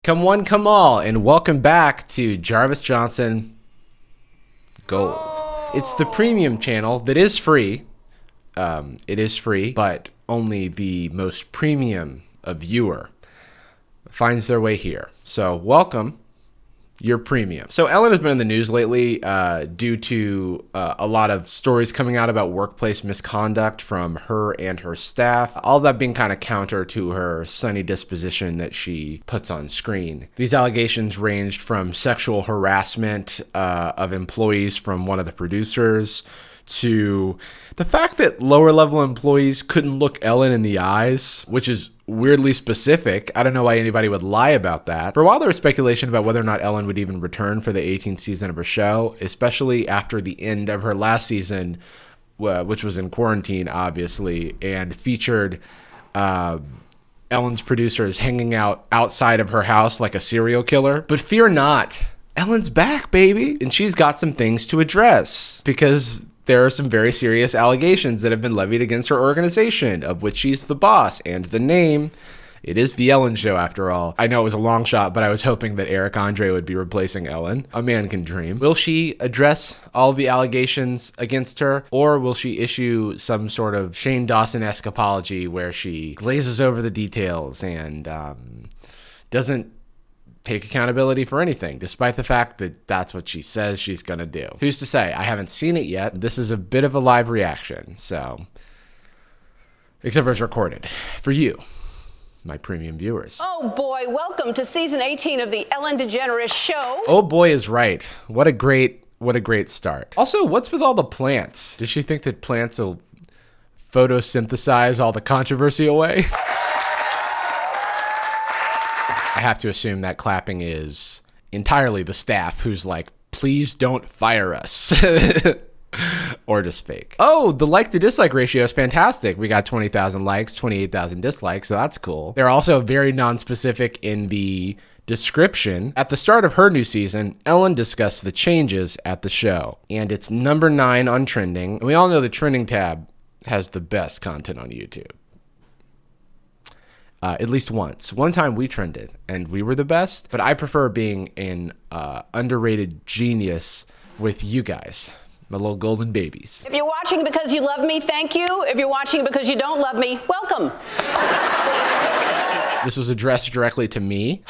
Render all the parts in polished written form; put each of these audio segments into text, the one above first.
Come one, come all, and welcome back to Jarvis Johnson Gold. It's the premium channel that is free. It is free, but only the most premium viewer finds their way here. So welcome. Your premium. So Ellen has been in the news lately due to a lot of stories coming out about workplace misconduct from her and her staff. All that being kind of counter to her sunny disposition that she puts on screen. These allegations ranged from sexual harassment of employees from one of the producers to the fact that lower level employees couldn't look Ellen in the eyes, which is weirdly specific. I don't know why anybody would lie about that. For a while, there was speculation about whether or not Ellen would even return for the 18th season of her show, especially after the end of her last season, which was in quarantine, obviously, and featured Ellen's producers hanging out outside of her house like a serial killer. But fear not, Ellen's back, baby. And she's got some things to address because there are some very serious allegations that have been levied against her organization, of which she's the boss, and the name. It is The Ellen Show, after all. I know it was a long shot, but I was hoping that Eric Andre would be replacing Ellen. A man can dream. Will she address all the allegations against her, or will she issue some sort of Shane Dawson-esque apology where she glazes over the details and doesn't take accountability for anything, despite the fact that that's what she says she's gonna do? Who's to say? I haven't seen it yet. This is a bit of a live reaction, so, except for it's recorded for you, my premium viewers. Oh boy, welcome to season 18 of the Ellen DeGeneres Show. Oh boy is right. What a great start. Also, what's with all the plants? Does she think that plants will photosynthesize all the controversy away? I have to assume that clapping is entirely the staff who's like, please don't fire us. Or just fake. Oh, the like to dislike ratio is fantastic. We got 20,000 likes, 28,000 dislikes, so that's cool. They're also very non-specific in the description. At the start of her new season, Ellen discussed the changes at the show, and it's number 9 on trending. And we all know the trending tab has the best content on YouTube. At least once. One time we trended and we were the best, but I prefer being an underrated genius with you guys, my little golden babies. If you're watching because you love me, thank you. If you're watching because you don't love me, welcome. This was addressed directly to me.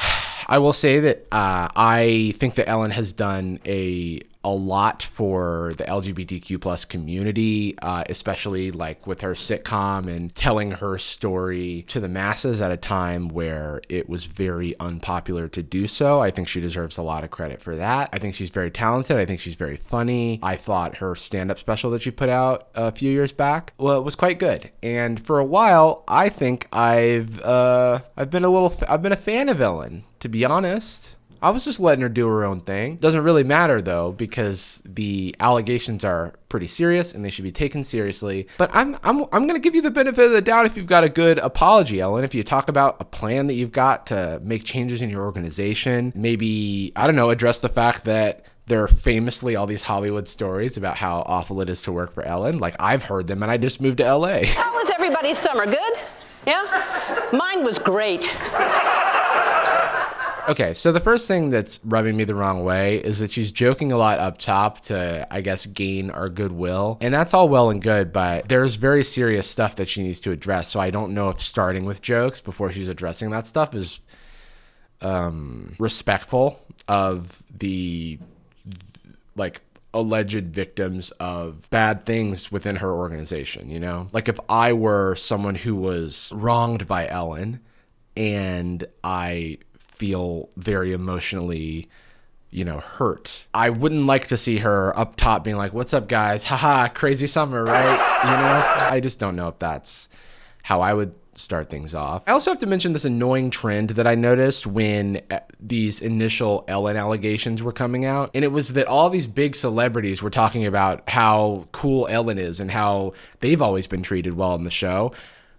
I will say that I think that Ellen has done a lot for the LGBTQ plus community, especially like with her sitcom and telling her story to the masses at a time where it was very unpopular to do so. I think she deserves a lot of credit for that. I think she's very talented. I think she's very funny. I thought her stand-up special that she put out a few years back was quite good. And for a while, I think I've been a fan of Ellen, to be honest. I was just letting her do her own thing. Doesn't really matter though, because the allegations are pretty serious and they should be taken seriously. But I'm gonna give you the benefit of the doubt if you've got a good apology, Ellen. If you talk about a plan that you've got to make changes in your organization, maybe, I don't know, address the fact that there are famously all these Hollywood stories about how awful it is to work for Ellen. Like, I've heard them and I just moved to LA. How was everybody's summer? Good? Yeah? Mine was great. Okay, so the first thing that's rubbing me the wrong way is that she's joking a lot up top to, I guess, gain our goodwill. And that's all well and good, but there's very serious stuff that she needs to address. So I don't know if starting with jokes before she's addressing that stuff is respectful of the, like, alleged victims of bad things within her organization, you know? Like, if I were someone who was wronged by Ellen and I feel very emotionally, hurt, I wouldn't like to see her up top being like, what's up guys, haha, crazy summer, right? I just don't know if that's how I would start things off. I also have to mention this annoying trend that I noticed when these initial Ellen allegations were coming out, and it was that all these big celebrities were talking about how cool Ellen is and how they've always been treated well on the show.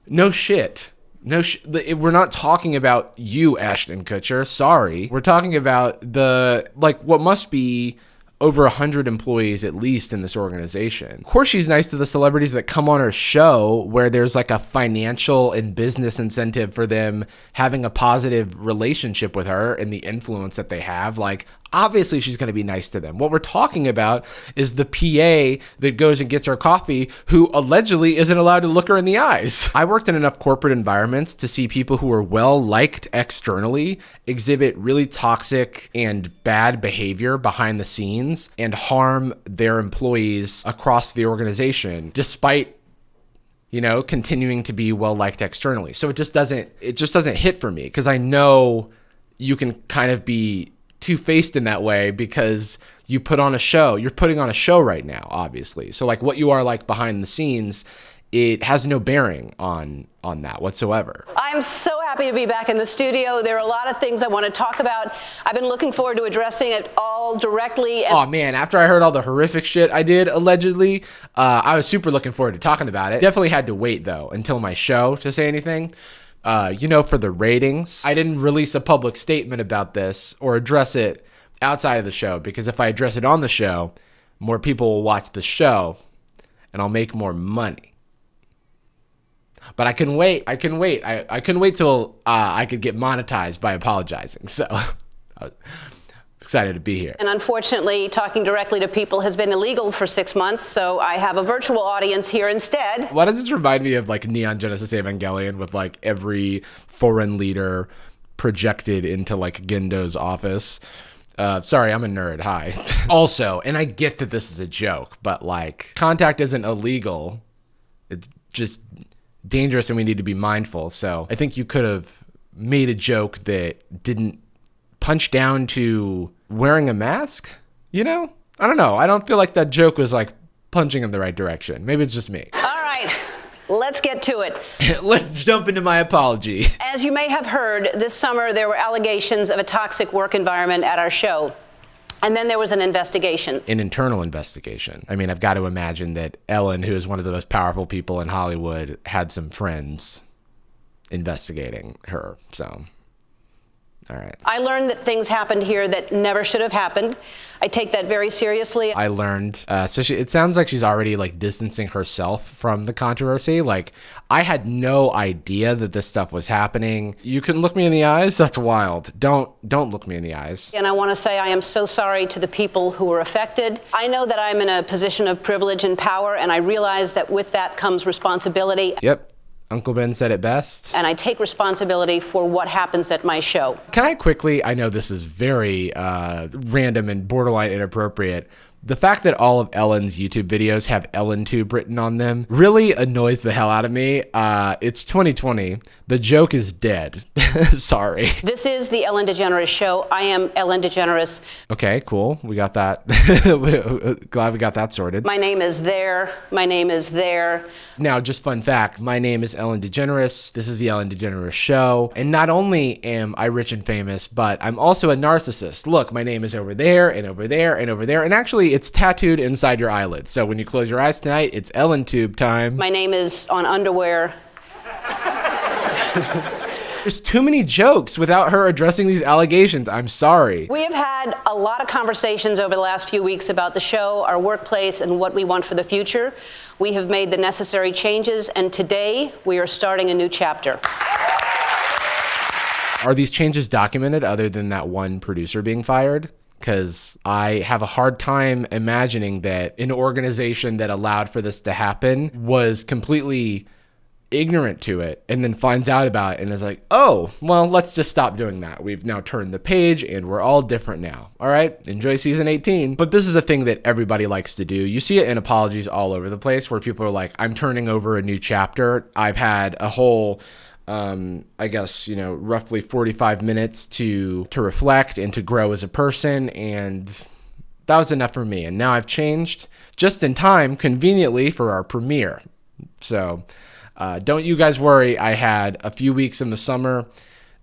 No shit. We're not talking about you, Ashton Kutcher. Sorry. We're talking about what must be over 100 employees at least in this organization. Of course, she's nice to the celebrities that come on her show where there's like a financial and business incentive for them having a positive relationship with her and the influence that they have. Like, obviously she's going to be nice to them. What we're talking about is the PA that goes and gets her coffee who allegedly isn't allowed to look her in the eyes. I worked in enough corporate environments to see people who are well liked externally exhibit really toxic and bad behavior behind the scenes and harm their employees across the organization despite continuing to be well liked externally. So it just doesn't hit for me, because I know you can kind of be two-faced in that way because you put on a show. You're putting on a show right now, obviously. So like what you are like behind the scenes, it has no bearing on that whatsoever. I'm so happy to be back in the studio. There are a lot of things I want to talk about. I've been looking forward to addressing it all directly. Oh man, after I heard all the horrific shit I did allegedly, I was super looking forward to talking about it. Definitely had to wait though until my show to say anything. For the ratings, I didn't release a public statement about this or address it outside of the show, because if I address it on the show, more people will watch the show and I'll make more money. But I can wait. I couldn't wait till I could get monetized by apologizing. So I'm excited to be here. And unfortunately, talking directly to people has been illegal for 6 months, so I have a virtual audience here instead. Why does this remind me of like Neon Genesis Evangelion, with like every foreign leader projected into like Gendo's office? Sorry, I'm a nerd. Hi. Also, and I get that this is a joke, but like contact isn't illegal. It's just dangerous and we need to be mindful. So I think you could have made a joke that didn't punch down to wearing a mask, I don't know. I don't feel like that joke was like punching in the right direction. Maybe it's just me. All right, let's get to it. Let's jump into my apology. As you may have heard, this summer there were allegations of a toxic work environment at our show. And then there was an investigation. An internal investigation. I mean, I've got to imagine that Ellen, who is one of the most powerful people in Hollywood, had some friends investigating her, so... All right. I learned that things happened here that never should have happened. I take that very seriously. I learned, it sounds like she's already like distancing herself from the controversy. Like, I had no idea that this stuff was happening. You couldn't look me in the eyes? That's wild. Don't look me in the eyes. And I want to say I am so sorry to the people who were affected. I know that I'm in a position of privilege and power, and I realize that with that comes responsibility. Yep. Uncle Ben said it best. And I take responsibility for what happens at my show. Can I quickly, I know this is very random and borderline inappropriate, the fact that all of Ellen's YouTube videos have EllenTube written on them really annoys the hell out of me. It's 2020. The joke is dead. Sorry. This is the Ellen DeGeneres Show. I am Ellen DeGeneres. Okay, cool. We got that. Glad we got that sorted. My name is there. My name is there. Now, just fun fact, my name is Ellen DeGeneres. This is the Ellen DeGeneres Show. And not only am I rich and famous, but I'm also a narcissist. Look, my name is over there and over there and over there. And actually, it's tattooed inside your eyelids. So when you close your eyes tonight, it's EllenTube time. My name is on underwear. There's too many jokes without her addressing these allegations. I'm sorry. We have had a lot of conversations over the last few weeks about the show, our workplace, and what we want for the future. We have made the necessary changes, and today we are starting a new chapter. Are these changes documented other than that one producer being fired? Because I have a hard time imagining that an organization that allowed for this to happen was completely ignorant to it and then finds out about it and is like, oh, well, let's just stop doing that. We've now turned the page and we're all different now. All right, enjoy season 18. But this is a thing that everybody likes to do. You see it in apologies all over the place where people are like, I'm turning over a new chapter. I've had a whole I guess, roughly 45 minutes to reflect and to grow as a person, and that was enough for me. And now I've changed just in time, conveniently, for our premiere. So don't you guys worry. I had a few weeks in the summer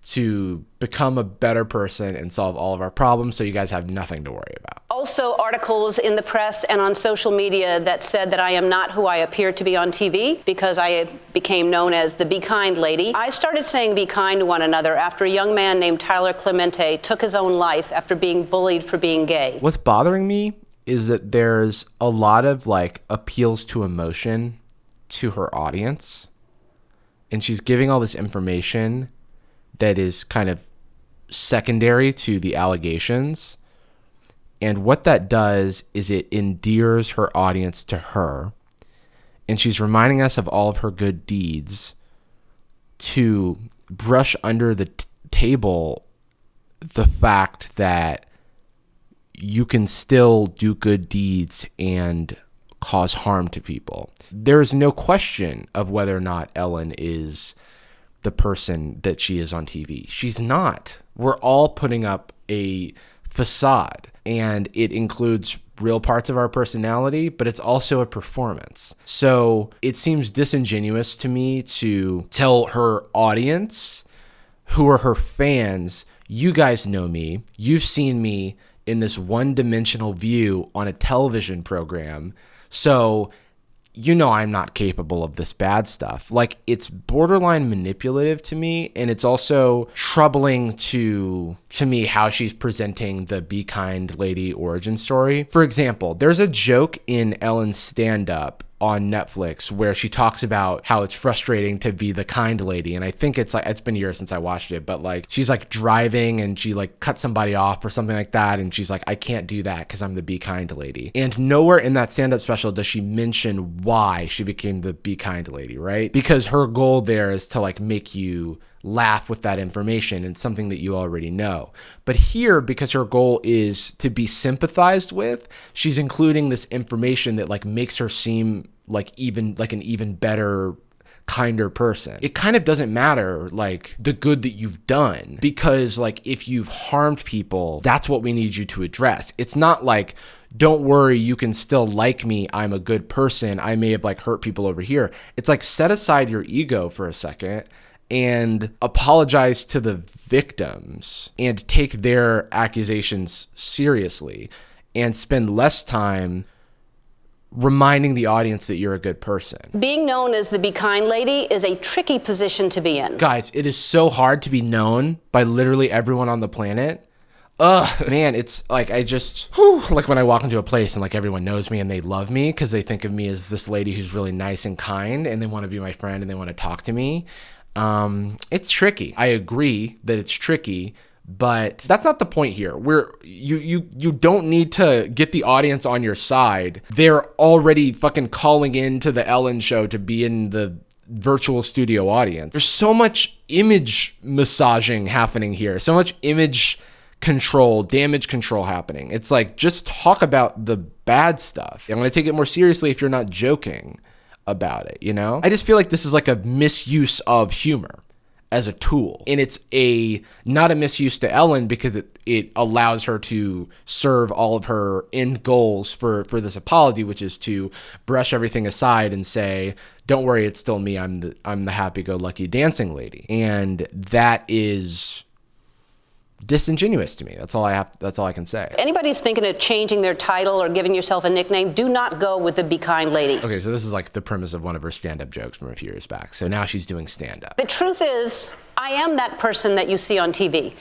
to become a better person and solve all of our problems, so you guys have nothing to worry about. Also, articles in the press and on social media that said that I am not who I appear to be on TV because I became known as the Be Kind lady. I started saying be kind to one another after a young man named Tyler Clemente took his own life after being bullied for being gay. What's bothering me is that there's a lot of like appeals to emotion to her audience. And she's giving all this information that is kind of secondary to the allegations. And what that does is it endears her audience to her. And she's reminding us of all of her good deeds to brush under the table the fact that you can still do good deeds and cause harm to people. There's no question of whether or not Ellen is the person that she is on TV. She's not. We're all putting up a facade, and it includes real parts of our personality, but it's also a performance. So it seems disingenuous to me to tell her audience, who are her fans, you guys know me, you've seen me in this one-dimensional view on a television program, so you know I'm not capable of this bad stuff. Like, it's borderline manipulative to me, and it's also troubling to me how she's presenting the Be Kind Lady origin story. For example, there's a joke in Ellen's stand-up on Netflix where she talks about how it's frustrating to be the kind lady. And I think it's been years since I watched it, but like she's like driving and she like cut somebody off or something like that. And she's like, I can't do that because I'm the Be Kind lady. And nowhere in that stand-up special does she mention why she became the Be Kind lady, right? Because her goal there is to like make you laugh with that information and something that you already know. But here, because her goal is to be sympathized with, she's including this information that like makes her seem like an even better, kinder person. It kind of doesn't matter like the good that you've done, because like if you've harmed people, that's what we need you to address. It's not like, don't worry, you can still like me, I'm a good person, I may have like hurt people over here. It's like, set aside your ego for a second and apologize to the victims and take their accusations seriously and spend less time reminding the audience that you're a good person. Being known as the Be Kind Lady is a tricky position to be in. Guys, it is so hard to be known by literally everyone on the planet. Ugh, man, it's like like when I walk into a place and like everyone knows me and they love me because they think of me as this lady who's really nice and kind and they want to be my friend and they want to talk to me. It's tricky. I agree that it's tricky, but that's not the point here. You don't need to get the audience on your side. They're already fucking calling into the Ellen show to be in the virtual studio audience. There's so much image massaging happening here. So much image control, damage control happening. It's like, just talk about the bad stuff. I'm going to take it more seriously if you're not joking about it, you know? I just feel like this is like a misuse of humor as a tool. And it's not a misuse to Ellen because it allows her to serve all of her end goals for this apology, which is to brush everything aside and say, don't worry, it's still me. I'm the happy-go-lucky dancing lady. And that is disingenuous to me. That's all I can say. If anybody's thinking of changing their title or giving yourself a nickname, do not go with the Be Kind Lady. Okay, so this is like the premise of one of her stand-up jokes from a few years back. So now she's doing stand-up. The truth is, I am that person that you see on TV.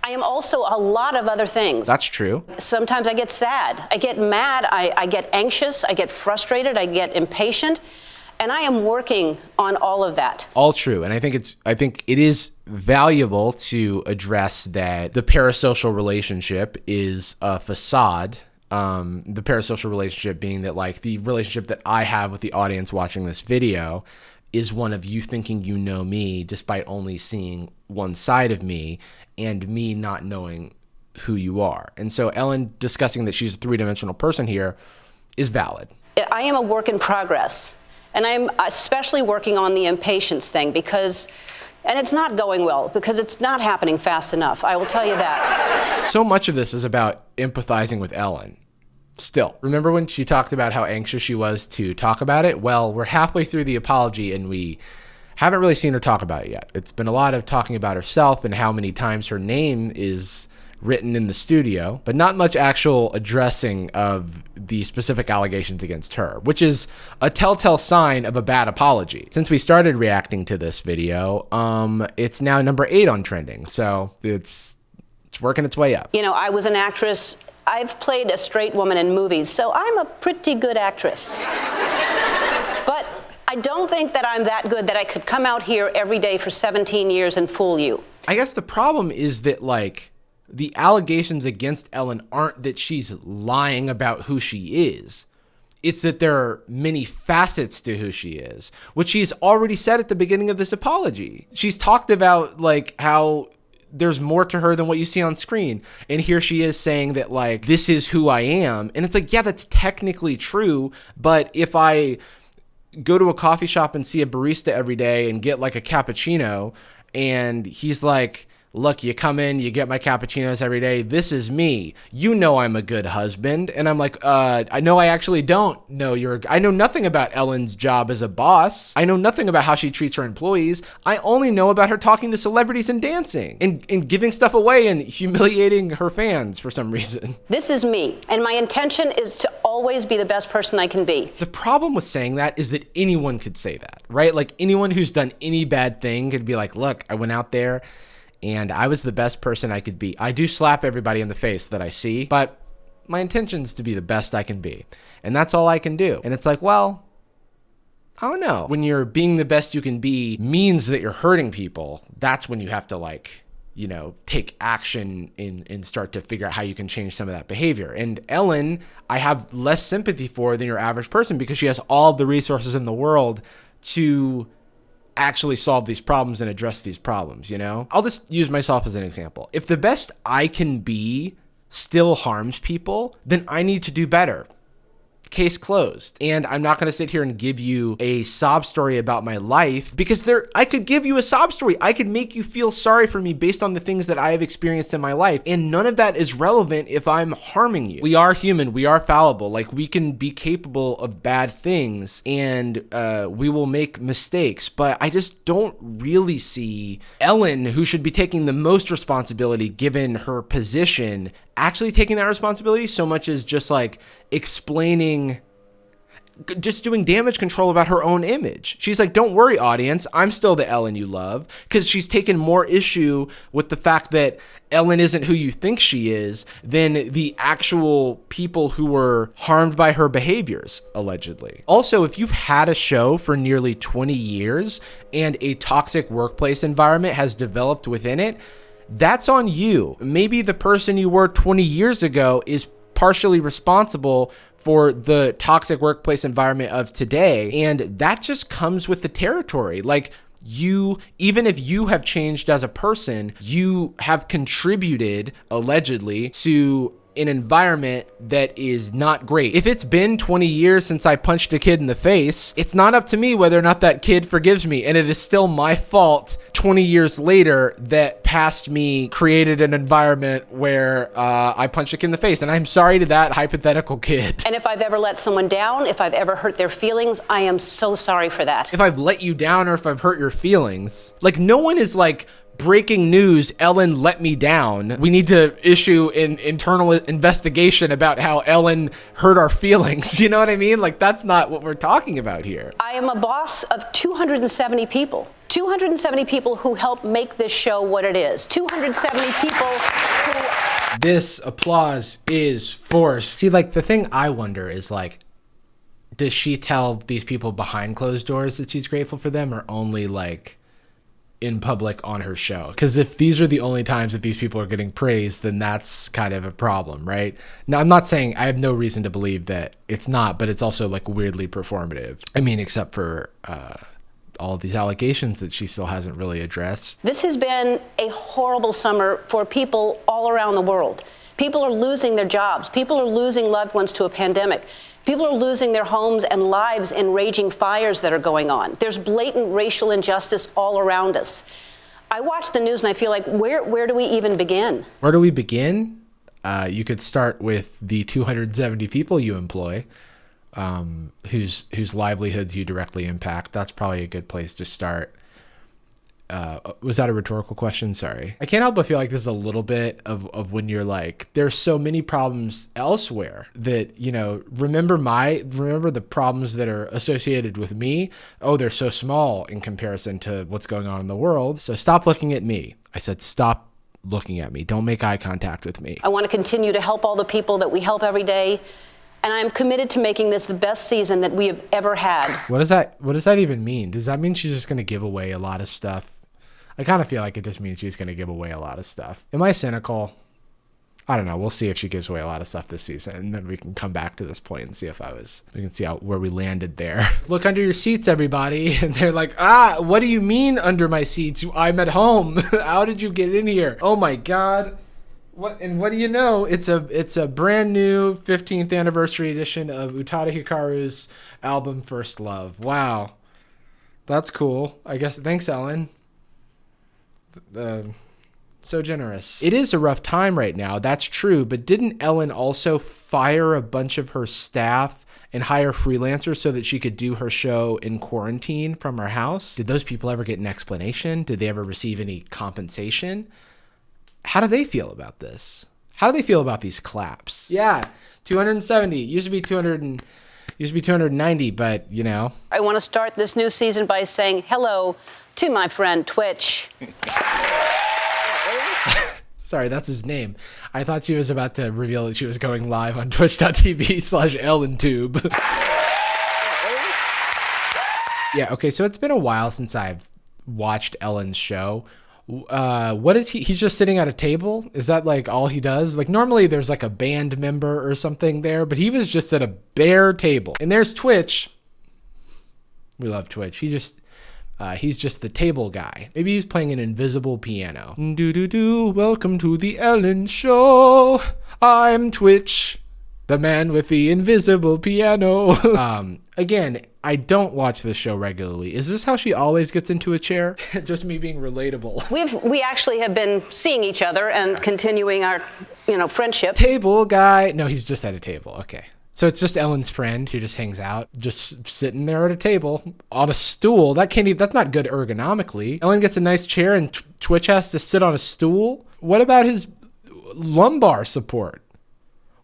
I am also a lot of other things. That's true. Sometimes I get sad. I get mad. I get anxious. I get frustrated. I get impatient. And I am working on all of that. All true. And I think it is valuable to address that the parasocial relationship is a facade. The parasocial relationship being that like the relationship that I have with the audience watching this video is one of you thinking you know me despite only seeing one side of me and me not knowing who you are. And so Ellen discussing that she's a three-dimensional person here is valid. I am a work in progress. And I'm especially working on the impatience thing and it's not going well because it's not happening fast enough. I will tell you that. So much of this is about empathizing with Ellen. Still, remember when she talked about how anxious she was to talk about it? Well, we're halfway through the apology and we haven't really seen her talk about it yet. It's been a lot of talking about herself and how many times her name is written in the studio, but not much actual addressing of the specific allegations against her, which is a telltale sign of a bad apology. Since we started reacting to this video, it's now number 8 on trending, so it's working its way up. You know, I was an actress I've played a straight woman in movies, so I'm a pretty good actress. But I don't think that I'm that good that I could come out here every day for 17 years and fool you. I guess the problem is that, like, the allegations against Ellen aren't that she's lying about who she is. It's that there are many facets to who she is, which she's already said at the beginning of this apology. She's talked about, like, how there's more to her than what you see on screen. And here she is saying that, like, this is who I am. And it's like, yeah, that's technically true. But if I go to a coffee shop and see a barista every day and get like a cappuccino, and he's like, look, you come in, you get my cappuccinos every day. This is me. You know I'm a good husband. And I'm like, I know I actually don't know I know nothing about Ellen's job as a boss. I know nothing about how she treats her employees. I only know about her talking to celebrities and dancing and giving stuff away and humiliating her fans for some reason. This is me, and my intention is to always be the best person I can be. The problem with saying that is that anyone could say that, right? Like, anyone who's done any bad thing could be like, look, I went out there and I was the best person I could be. I do slap everybody in the face that I see, but my intention is to be the best I can be. And that's all I can do. And it's like, well, I don't know. When you're being the best you can be means that you're hurting people, that's when you have to, like, you know, take action and start to figure out how you can change some of that behavior. And Ellen, I have less sympathy for than your average person because she has all the resources in the world to actually solve these problems and address these problems, you know? I'll just use myself as an example. If the best I can be still harms people, then I need to do better. Case closed. And I'm not going to sit here and give you a sob story about my life because I could give you a sob story. I could make you feel sorry for me based on the things that I have experienced in my life. And none of that is relevant if I'm harming you. We are human. We are fallible. Like, we can be capable of bad things and we will make mistakes. But I just don't really see Ellen, who should be taking the most responsibility given her position, actually taking that responsibility so much as just like explaining, just doing damage control about her own image. She's like, don't worry, audience, I'm still the Ellen you love, because she's taken more issue with the fact that Ellen isn't who you think she is than the actual people who were harmed by her behaviors, allegedly. Also, if you've had a show for nearly 20 years and a toxic workplace environment has developed within it, that's on you. Maybe the person you were 20 years ago is partially responsible for the toxic workplace environment of today. And that just comes with the territory. Like, you, even if you have changed as a person, you have contributed, allegedly, to an environment that is not great. If it's been 20 years since I punched a kid in the face, it's not up to me whether or not that kid forgives me. And it is still my fault 20 years later that past me created an environment where I punched a kid in the face. And I'm sorry to that hypothetical kid. And if I've ever let someone down, if I've ever hurt their feelings, I am so sorry for that. If I've let you down or if I've hurt your feelings, like, no one is like, breaking news, Ellen let me down. We need to issue an internal investigation about how Ellen hurt our feelings. You know what I mean? Like, that's not what we're talking about here. I am a boss of 270 people. 270 people who help make this show what it is. 270 people who... This applause is forced. See, like, the thing I wonder is, like, does she tell these people behind closed doors that she's grateful for them, or only, like, in public on her show? Because if these are the only times that these people are getting praised, then that's kind of a problem, right? Now, I'm not saying, I have no reason to believe that it's not, but it's also like weirdly performative. I mean, except for all of these allegations that she still hasn't really addressed. This has been a horrible summer for people all around the world. People are losing their jobs. People are losing loved ones to a pandemic. People are losing their homes and lives in raging fires that are going on. There's blatant racial injustice all around us. I watch the news and I feel like, where do we even begin? Where do we begin? You could start with the 270 people you employ, whose livelihoods you directly impact. That's probably a good place to start. Was that a rhetorical question? Sorry. I can't help but feel like this is a little bit of when you're like, there's so many problems elsewhere that, you know, remember the problems that are associated with me. Oh, they're so small in comparison to what's going on in the world. So stop looking at me. I said, stop looking at me. Don't make eye contact with me. I want to continue to help all the people that we help every day. And I'm committed to making this the best season that we have ever had. What does that even mean? Does that mean she's just going to give away a lot of stuff? I kind of feel like it just means she's going to give away a lot of stuff. Am I cynical? I don't know. We'll see if she gives away a lot of stuff this season, and then we can come back to this point and see if we can see where we landed there. Look under your seats, everybody. And they're like, what do you mean under my seats? I'm at home. How did you get in here? Oh my God. What do you know? It's a brand new 15th anniversary edition of Utada Hikaru's album First Love. Wow. That's cool. I guess. Thanks, Ellen. So generous. It is a rough time right now, that's true, but didn't Ellen also fire a bunch of her staff and hire freelancers so that she could do her show in quarantine from her house? Did those people ever get an explanation? Did they ever receive any compensation? How do they feel about this? How do they feel about these claps? Yeah, 270. Used to be 290, but you know. I want to start this new season by saying hello to my friend Twitch. Sorry, that's his name. I thought she was about to reveal that she was going live on twitch.tv/EllenTube. Yeah, okay, so it's been a while since I've watched Ellen's show. What is he's just sitting at a table? Is that like all he does? Like normally there's like a band member or something there, but he was just at a bare table. And there's Twitch. We love Twitch. He's just the table guy. Maybe he's playing an invisible piano. Welcome to the Ellen Show. I'm Twitch, the man with the invisible piano. Again, I don't watch this show regularly. Is this how she always gets into a chair? Just me being relatable. We actually have been seeing each other and continuing our, friendship. Table guy. No, he's just at a table. Okay. So it's just Ellen's friend who just hangs out, just sitting there at a table on a stool. That's not good ergonomically. Ellen gets a nice chair and Twitch has to sit on a stool. What about his lumbar support?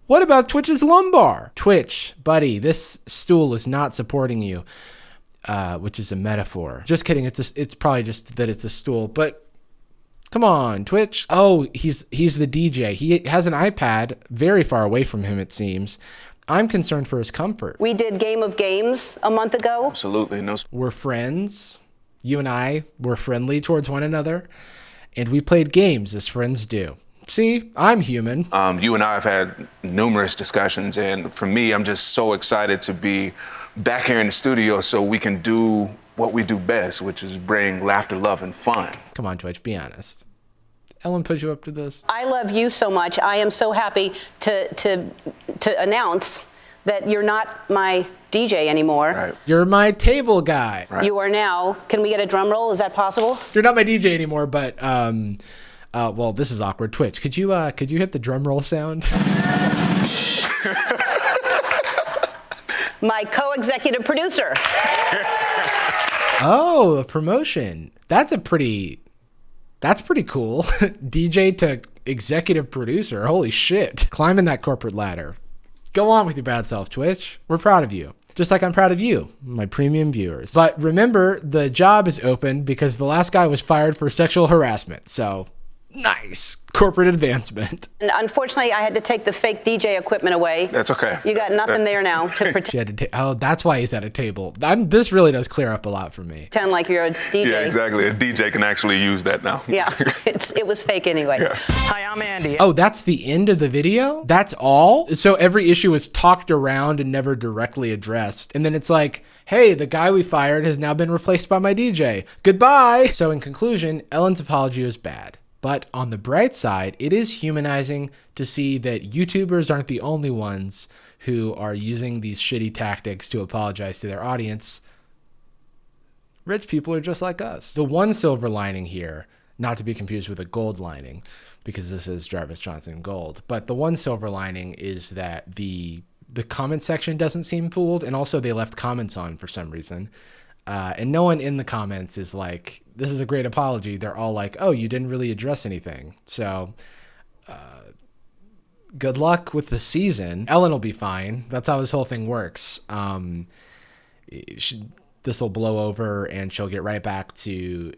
What about Twitch's lumbar? Twitch, buddy, this stool is not supporting you, which is a metaphor. Just kidding. It's probably just that it's a stool, but come on, Twitch. Oh, he's the DJ. He has an iPad very far away from him, it seems. I'm concerned for his comfort. We did Game of Games a month ago. Absolutely. No. We're friends. You and I were friendly towards one another, and we played games as friends do. See, I'm human. You and I have had numerous discussions, and for me, I'm just so excited to be back here in the studio so we can do what we do best, which is bring laughter, love, and fun. Come on, Twitch, be honest. Ellen put you up to this. I love you so much. I am so happy to announce that you're not my DJ anymore. Right. You're my table guy. Right. You are now. Can we get a drum roll? Is that possible? You're not my DJ anymore, but well, this is awkward. Twitch, could you hit the drum roll sound? My co-executive producer. Oh, a promotion. That's pretty cool. DJ to executive producer. Holy shit. Climbing that corporate ladder. Go on with your bad self, Twitch. We're proud of you. Just like I'm proud of you, my premium viewers. But remember, the job is open because the last guy was fired for sexual harassment. So, nice. Corporate advancement. And unfortunately, I had to take the fake DJ equipment away. That's okay. You got nothing there now to pretend That's why he's at a table. This really does clear up a lot for me. like you're a DJ. Yeah, exactly. A DJ can actually use that now. Yeah, it was fake anyway. Yeah. Hi, I'm Andy. Oh, that's the end of the video? That's all? So every issue is talked around and never directly addressed. And then it's like, hey, the guy we fired has now been replaced by my DJ. Goodbye. So in conclusion, Ellen's apology was bad. But on the bright side, it is humanizing to see that YouTubers aren't the only ones who are using these shitty tactics to apologize to their audience. Rich people are just like us. The one silver lining here, not to be confused with a gold lining, because this is Jarvis Johnson Gold, but the one silver lining is that the comment section doesn't seem fooled, and also they left comments on for some reason. And no one in the comments is like, this is a great apology. They're all like, oh, you didn't really address anything. So good luck with the season. Ellen will be fine. That's how this whole thing works. This will blow over and she'll get right back to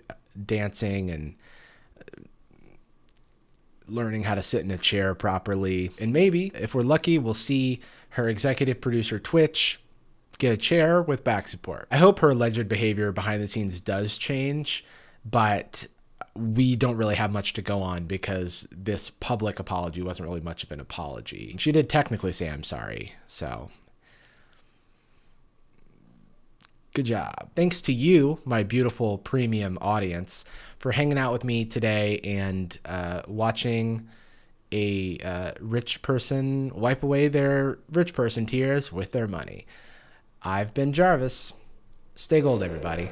dancing and learning how to sit in a chair properly. And maybe, if we're lucky, we'll see her executive producer, Twitch, get a chair with back support. I hope her alleged behavior behind the scenes does change, but we don't really have much to go on because this public apology wasn't really much of an apology. She did technically say I'm sorry, so good job. Thanks to you, my beautiful premium audience, for hanging out with me today and watching a rich person wipe away their rich person tears with their money. I've been Jarvis. Stay gold, everybody.